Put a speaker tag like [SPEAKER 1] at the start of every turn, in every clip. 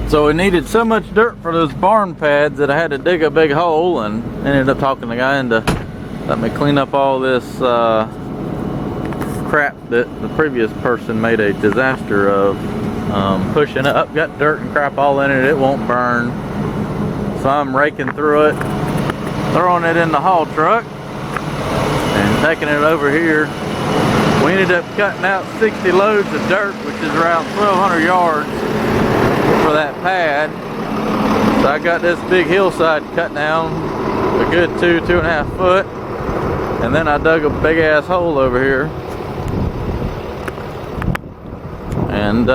[SPEAKER 1] So we needed so much dirt for those barn pads that I had to dig a big hole, and ended up talking the guy into let me clean up all this crap that the previous person made a disaster of pushing up. Got dirt and crap all in it, it won't burn. So I'm raking through it, throwing it in the haul truck, and taking it over here. We ended up cutting out 60 loads of dirt, which is around 1,200 yards for that pad. So I got this big hillside cut down a good 2.5 foot, and then I dug a big ass hole over here, and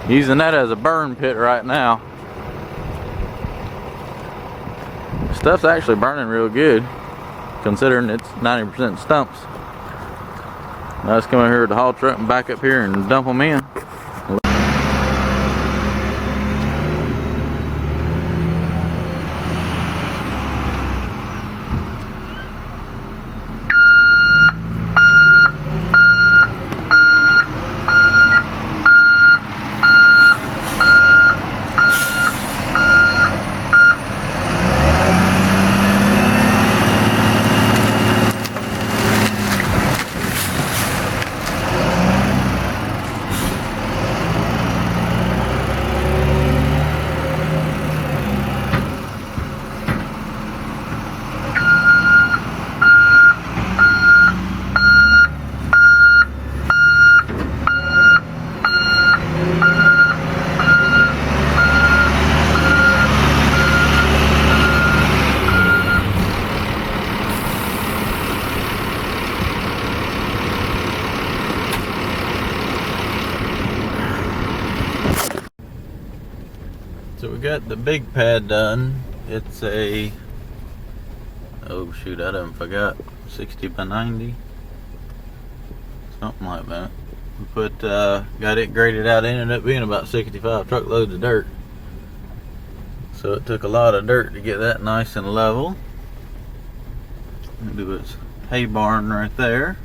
[SPEAKER 1] using that as a burn pit right now. Stuff's actually burning real good, considering it's 90% stumps. Now let's come over here with the haul truck and back up here and dump them in. So we got the big pad done. It's a, oh shoot, I done forgot, 60 by 90, something like that. We put, got it graded out, ended up being about 65 truckloads of dirt. So it took a lot of dirt to get that nice and level. Do its hay barn right there.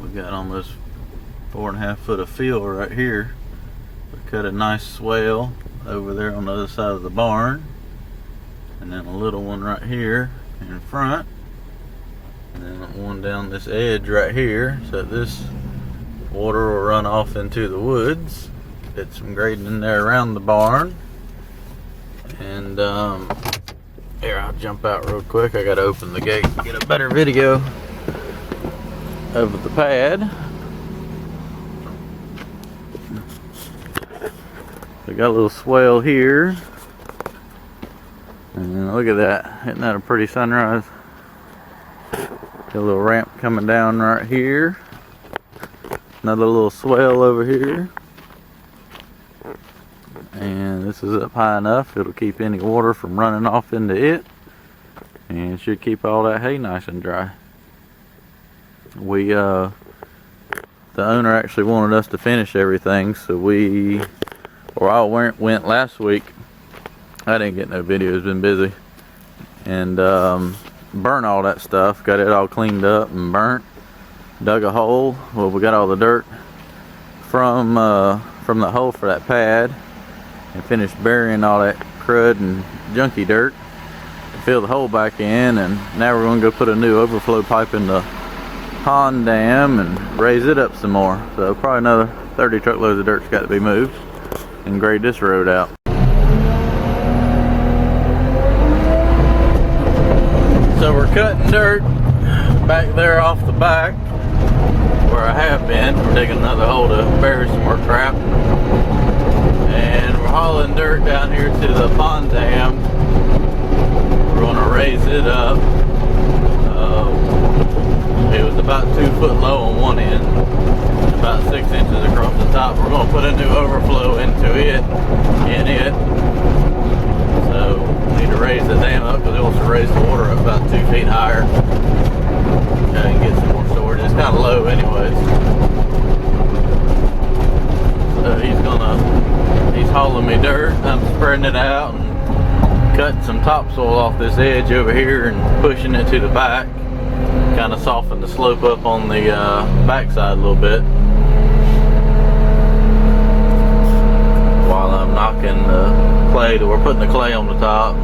[SPEAKER 1] We got almost 4.5 foot of fill right here. We cut a nice swale over there on the other side of the barn, and then a little one right here in front, and then one down this edge right here, so that this water will run off into the woods. Did some grading in there around the barn, and here, I'll jump out real quick. I gotta open the gate to get a better video of the pad. We got a little swale here, and look at that, isn't that a pretty sunrise? Got a little ramp coming down right here, another little swale over here, and this is up high enough it'll keep any water from running off into it, and it should keep all that hay nice and dry. We the owner actually wanted us to finish everything, so I went last week. I didn't get no video, it's been busy, and burnt all that stuff, got it all cleaned up and burnt, dug a hole. Well, we got all the dirt from the hole for that pad, and finished burying all that crud and junky dirt, fill the hole back in, and now we're going to go put a new overflow pipe in the pond dam and raise it up some more. So probably another 30 truckloads of dirt's got to be moved, and grade this road out. So we're cutting dirt back there off the back where I have been. We're digging another hole to bury some more crap, and we're hauling dirt down here to the pond dam. We're going to raise it up. It was about 2 foot low on one end, about 6 inches across the top. We're going to put a new overflow into it, so we need to raise the dam up because it wants to raise the water up about 2 feet higher and get some more storage. It's kind of low anyways. So he's hauling me dirt, I'm spreading it out and cutting some topsoil off this edge over here and pushing it to the back. Kind of soften the slope up on the backside a little bit while I'm knocking clay. We're putting the clay on the top,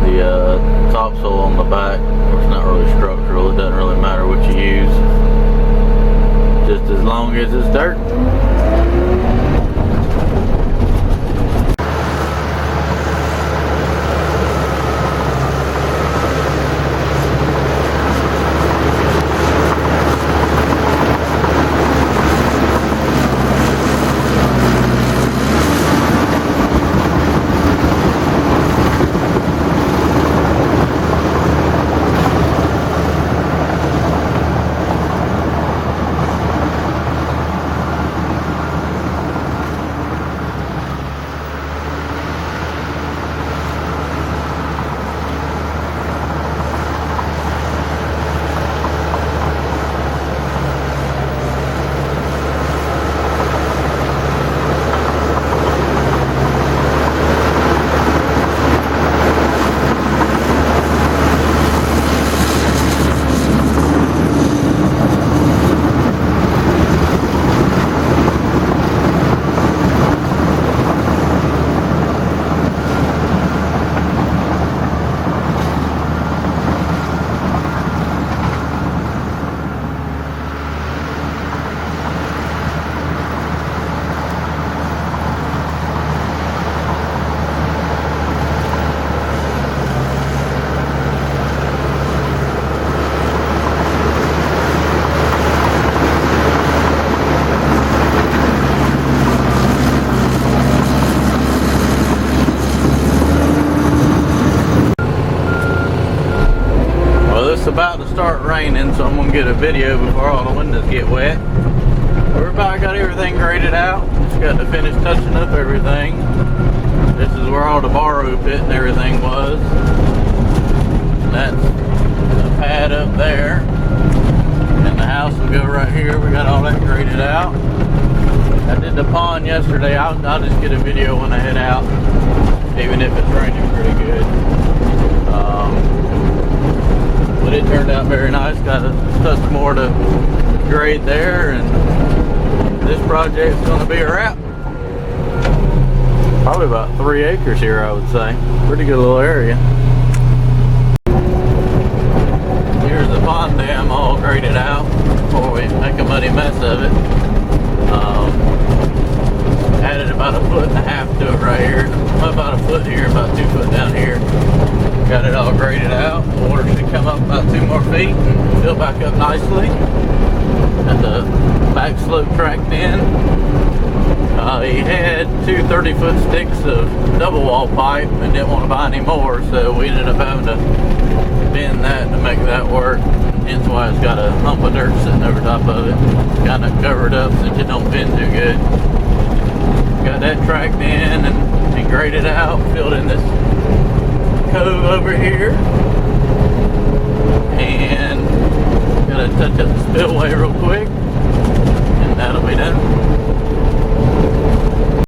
[SPEAKER 1] the topsoil on the back. It's not really structural. It doesn't really matter what you use, just as long as it's dirt. It's about to start raining, so I'm gonna get a video before all the windows get wet. We're about got everything graded out. Just got to finish touching up everything. This is where all the borrow pit and everything was. And that's the pad up there. And the house will go right here. We got all that graded out. I did the pond yesterday. I'll just get a video when I head out, even if it's raining pretty good. But it turned out very nice. Got a touch more to grade there, and this project's going to be a wrap. Probably about 3 acres here, I would say. Pretty good little area. Here's the pond dam all graded out before we make a muddy mess of it. Added about 1.5 foot to it right here. About a foot here, about 2 foot down here. Got it all graded out. The water should come up about 2 more feet and fill back up nicely. And the back slope tracked in. He had 2 30-foot sticks of double wall pipe and didn't want to buy any more, so we ended up having to bend that to make that work. Hence why it's got a hump of dirt sitting over top of it. It's kind of covered up since it don't bend too good. Got that tracked in and graded out, filled in this cove over here, and gotta touch up the spillway real quick.